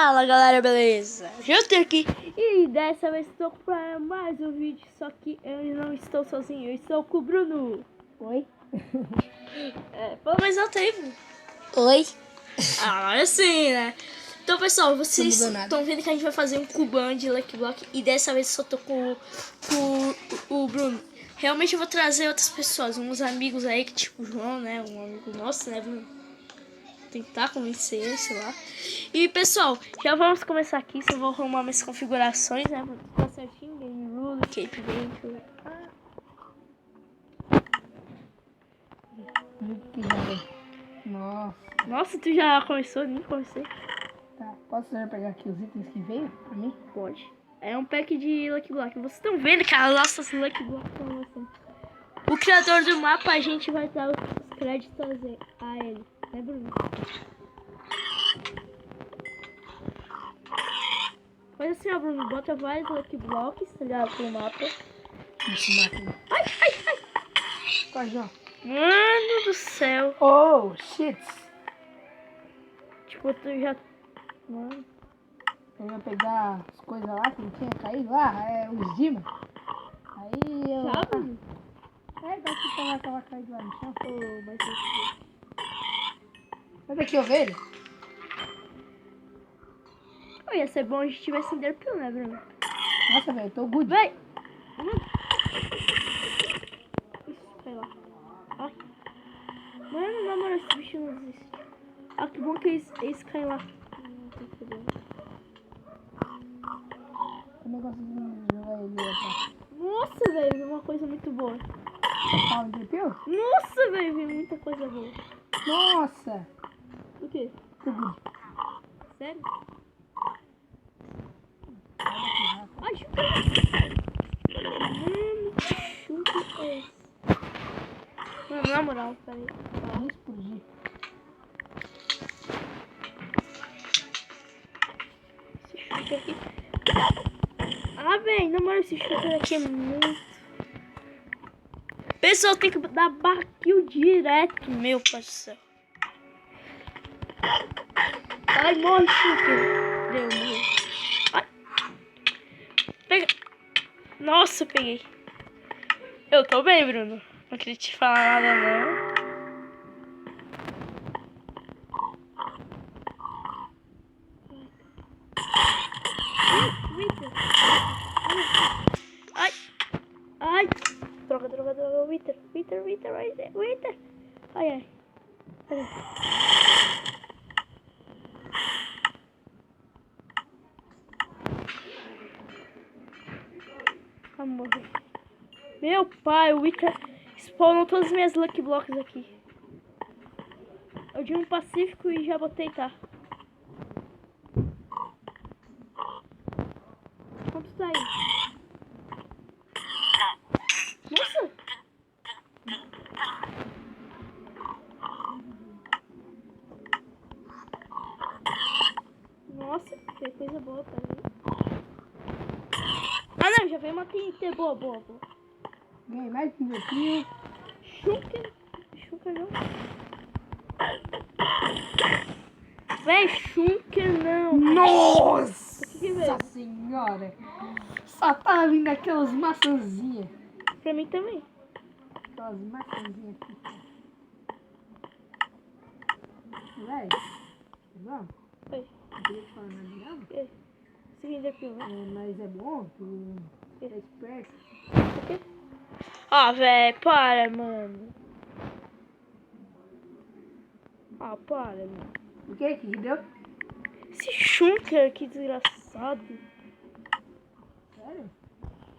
Fala galera, beleza? Justo aqui e dessa vez estou para mais um vídeo, só que eu não estou sozinho, eu estou com o Bruno. Oi? Fala mais alto aí, Bruno. Oi? Agora sim, né? Então pessoal, vocês Não mudou nada. estão vendo que a gente vai fazer um cubão de Lucky Block e dessa vez eu só tô com o Bruno. Realmente eu vou trazer outras pessoas, uns amigos aí, que tipo o João, né? Um amigo nosso, né, Bruno? Tentar convencer, sei lá. E pessoal, já vamos começar aqui. Só vou arrumar minhas configurações, né? Tá certinho, Game Rule, Cape Venture. Nossa. Nossa, tu já começou? Nem comecei. Tá. Posso já pegar aqui os itens que veio pra mim? Pode. É um pack de Lucky Block. Vocês estão vendo, cara? Nossas Lucky Block estão lançando. O criador do mapa, a gente vai dar os créditos a ele. Né, Bruno? Mas assim, ó, Bruno, bota vários Lucky Blocks, tá ligado? Pro mapa. Esse mapa. Ai, ai, ai. Quase, ó. Mano do céu. Oh, shit. Tipo, tu já... Mano. Eu ia pegar as coisas lá que não tinha caído lá, os Dima. Aí eu... Sabe? Vai que tava caído lá no chão. Oh, mas... Mas aqui, ovelha. Oh, ia ser bom a gente tivesse Enderpeel, né, Bruno? Nossa, velho, eu tô good. Vai! Vai lá. Ai. Mano, na moral, esse bicho não existe. Ah, que bom que eles caem lá. Não tem problema. Eu não consigo jogar ele aqui. Nossa, velho, veio uma coisa muito boa. Fala de pio? Nossa, velho, veio muita coisa boa. Nossa. O quê? Tô good. Sério? Ai, chupa! Mano, que chupa é esse? Mano, na moral, peraí. Vai explodir. Esse chute aqui. Ah, velho, na moral, esse chute aqui é muito... Pessoal, tem que dar barkill direto, meu parceiro. Ai, morre, chute. Deu, morreu. Ai. Pega. Nossa, peguei. Eu tô bem, Bruno. Não queria te falar nada, não. Ai. Ai. Droga. Wither. Ai. Vai morrer. Meu pai, o Wither spawnou todas as minhas Lucky Blocks aqui. Eu de um pacífico e já botei, tá? Como tu tá aí? Nossa! Nossa, que coisa boa, peraí. Ah não, já veio uma TNT boa. Ganhei mais que meu tio. Shunker não. Véi, Shunker não. Nossa O que veio? senhora. Só tava vindo aquelas maçãzinhas. Pra mim também. Aquelas maçãzinhas aqui. Véi, vamos? Oi. Não queria te falar nada não. Seguindo aqui, né? Mas é bom, tu é esperto. O quê? Ah, véi, para, mano. Ah, para, mano. O que que deu? Esse Shunker, que desgraçado. Sério?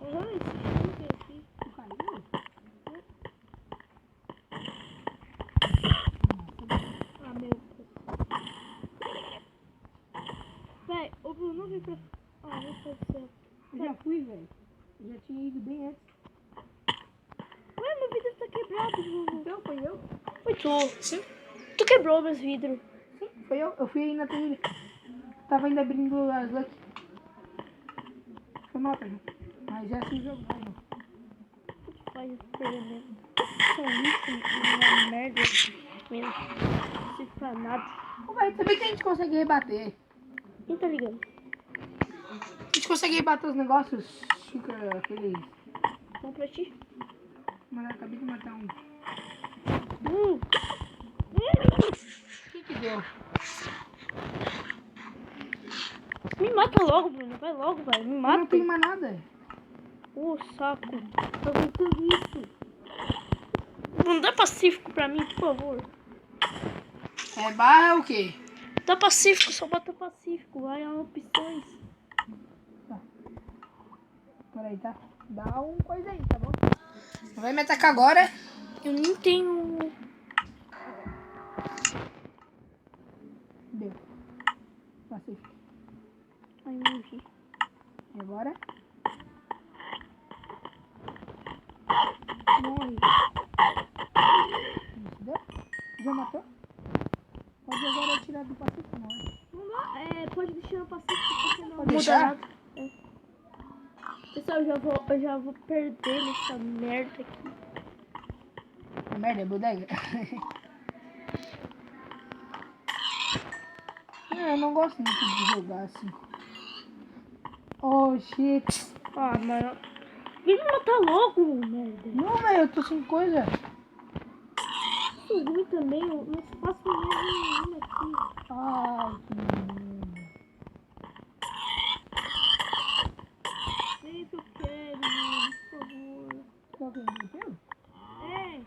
Olha esse Shunker aqui. Tu caiu? Ah, meu Deus. Véi, o Bruno não veio pra... Ah, não pode ser. Eu já fui, velho. Eu já tinha ido bem antes. Ué, meu vidro tá quebrado, Bruno. Então, foi eu. Foi tu. Sim. Tu quebrou meus vidros. Sim, foi eu. Eu fui aí na trilha. Tava ainda abrindo as Lucky. Foi mal, perdão. Mas já se jogou, não. O que faz perder mesmo? São lixo, uma merda. Mesmo. Não serve pra nada. Ô, velho, também que a gente consegue rebater. Quem tá ligando? A gente consegue bater os negócios, fica feliz. Vamos pra ti. Mano, eu acabei de matar um. Hum. O que deu? Me mata logo, Bruno. Vai logo, vai. Me Eu mata. não tenho mais nada. Ô, saco. Tá aguentando isso. Bruno, dá pacífico pra mim, por favor. É barra é o quê? Dá pacífico, só bota pacífico. Vai as opções. Tá. Peraí, tá? Dá um coisa aí, tá bom? Não vai me atacar agora. Eu nem tenho... Deu. Pacífico. Ai, morri. E agora? Morre. Isso, deu? Já matou? Pode agora tirar do pacífico, não é? Não dá, pode deixar no pacífico, porque não Pode muda deixar? nada. É. Pessoal, eu já vou perder nessa merda aqui. A merda é bodega. Eu não gosto muito de jogar assim. Oh, shit. Ah, mano. Vem me matar logo, merda. Não, velho, eu tô sem coisa. Sou ruim também, eu não faço nenhuma aqui. Ai, que merda. Vem que eu quero, mano, por favor. Qual que é o meu pelo? É,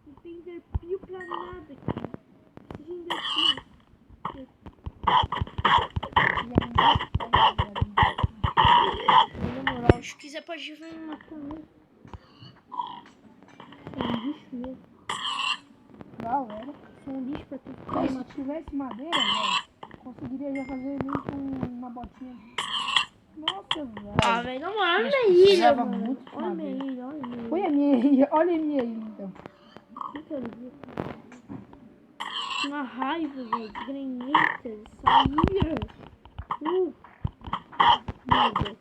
não tem enderpio pra nada aqui. Precisa de enderpio. Na moral, se quiser pode vir me matar mesmo. É um lixo mesmo. Galera. Sou um lixo pra tudo. Mas se tivesse madeira, velho, conseguiria já fazer nem com uma botinha. Nossa, velho. Ah, velho, na moral, olha Mas minha ilha, precisava mano. muito de Olha minha madeira. ilha, olha minha ilha. Foi a minha ilha, olha a minha ilha então. Que quero ver? Uma raiva, velho. Granitas, saíra. Merda.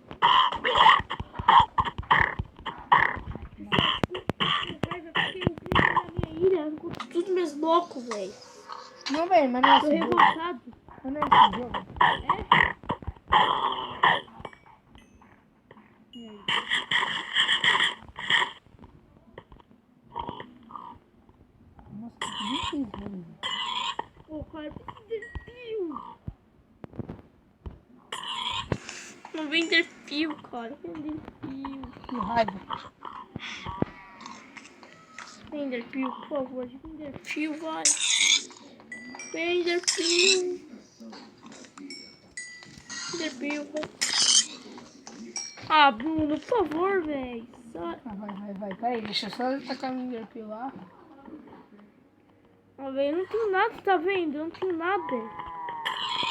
Tudo meus blocos, velho. Não, velho, mas não é Tô esse jogo. revoltado. Mas não é esse jogo. É? Nossa, que difícil, velho. Pô, cara, Enderpio. Não vem Enderpio, cara. Enderpio. Que raiva. Enderpio, por favor. Enderpio, vai. Enderpio. Enderpio, vai. Ah, Bruno, por favor, velho. Só... Ah, vai. Peraí, deixa eu só tacar o enderpio lá. Ah, velho, eu não tenho nada, tá vendo? Eu não tenho nada.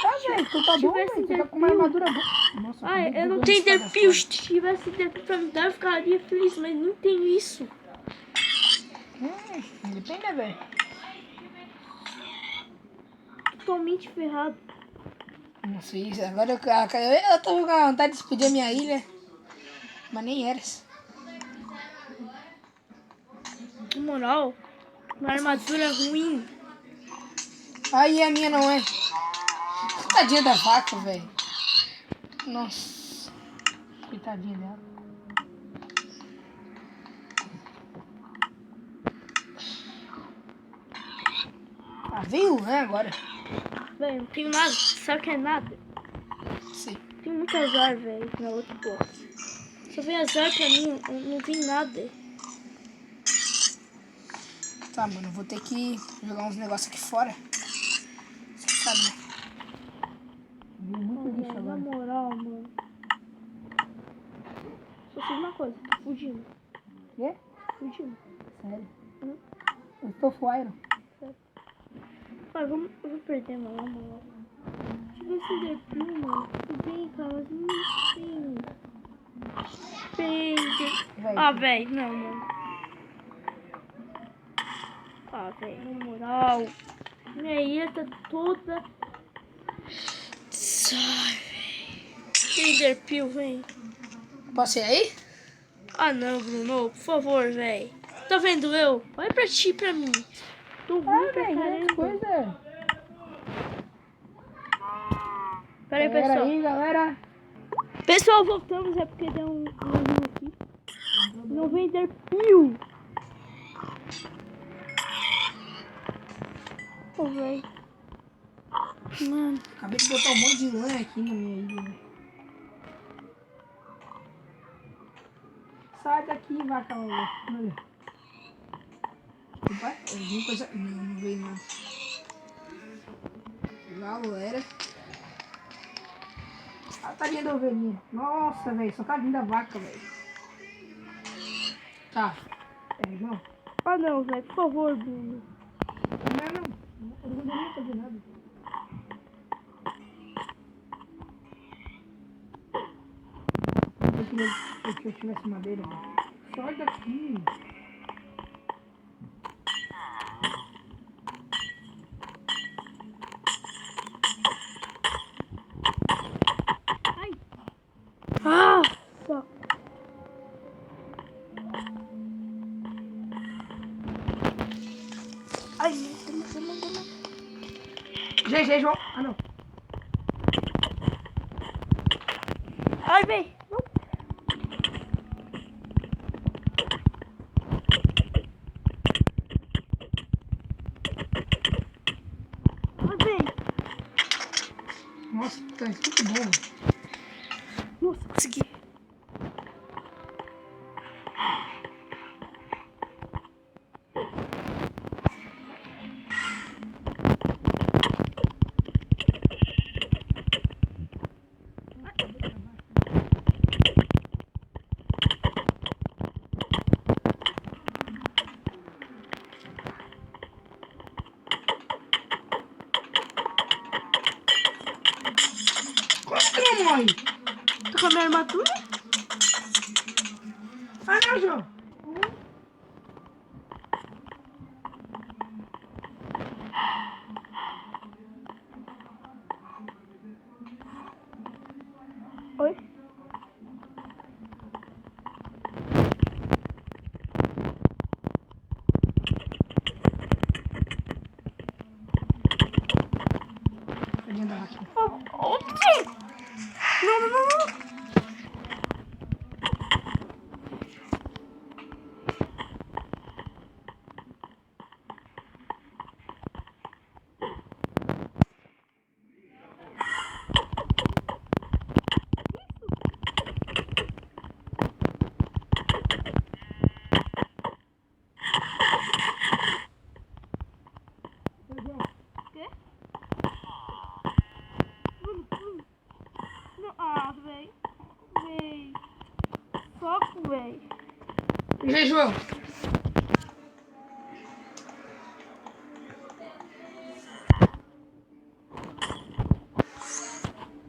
Tá, velho, então tá bom, tivesse velho. Você tá com uma enderpio. armadura boa. Nossa, Ah, acabei eu não bugando tenho esse cara Enderpio. fora. Se tivesse Enderpio pra me dar, eu ficaria feliz, mas não tenho isso. Depende, velho. Totalmente ferrado. Nossa, isso. Agora eu tô com a vontade de explodir a minha ilha. Mas nem era. Na moral, uma armadura ruim. Aí a minha não é. Coitadinha da vaca, velho. Nossa. Coitadinha dela. Ah, veio, né, agora? Velho, não tenho nada. Sabe o que é nada? Sim. Tenho muito azar, velho, na outra porra. Só vem azar pra mim, eu não vi nada. Tá, mano, eu vou ter que jogar uns negócios aqui fora. Você sabe, né? Veio muito lixo Na agora. moral, mano. Só sei uma coisa, tô fugindo. Quê? Fugindo. Sério? Hum. Eu estou fuairo. Pai, eu vou perder, mano, na moral. Se tivesse Enderpio, mano, tudo bem, cara, mas não tem. Véi, Ah, velho, não, mano. Ah, velho, na moral. Minha ilha tá toda... Sai, velho. Enderpio, vem. Posso ir aí? Ah, não, Bruno, por favor, velho. Tá vendo eu? Olha pra ti e pra mim. Tô ruim pra velho, caramba. coisa. Pera aí, Pera pessoal. aí, galera. Pessoal, voltamos. É porque deu um erro aqui. Não vender pio. Ô, velho. Mano. Acabei de botar um monte de lã aqui na minha ilha. Né? Sai daqui, vaca. Olha. Opa, alguma coisa. Não veio nada. Galo era. A tadinha da ovelhinha. Nossa, velho. Só tá vindo a vaca, velho. Tá. Irmão. Ah, não, velho. Por favor, Bruno. Não. Eu não vou nem fazer nada. Eu queria que eu tivesse madeira, velho. Sai daqui. Ah! Só. Ai, GG, João. Ah, não. ai, véi. Ai, véi. Nossa, tá muito bom. Nossa, consegui. Como que não morre? Tá com a minha armadura? Ah, não, João. Oi? Tadinha da vaca. Oxi! Não. Quê? Não, ah, véi. Véi. Foco, véi. GG, João.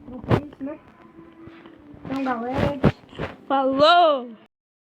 Não tem isso, né? Então, galera. Falou!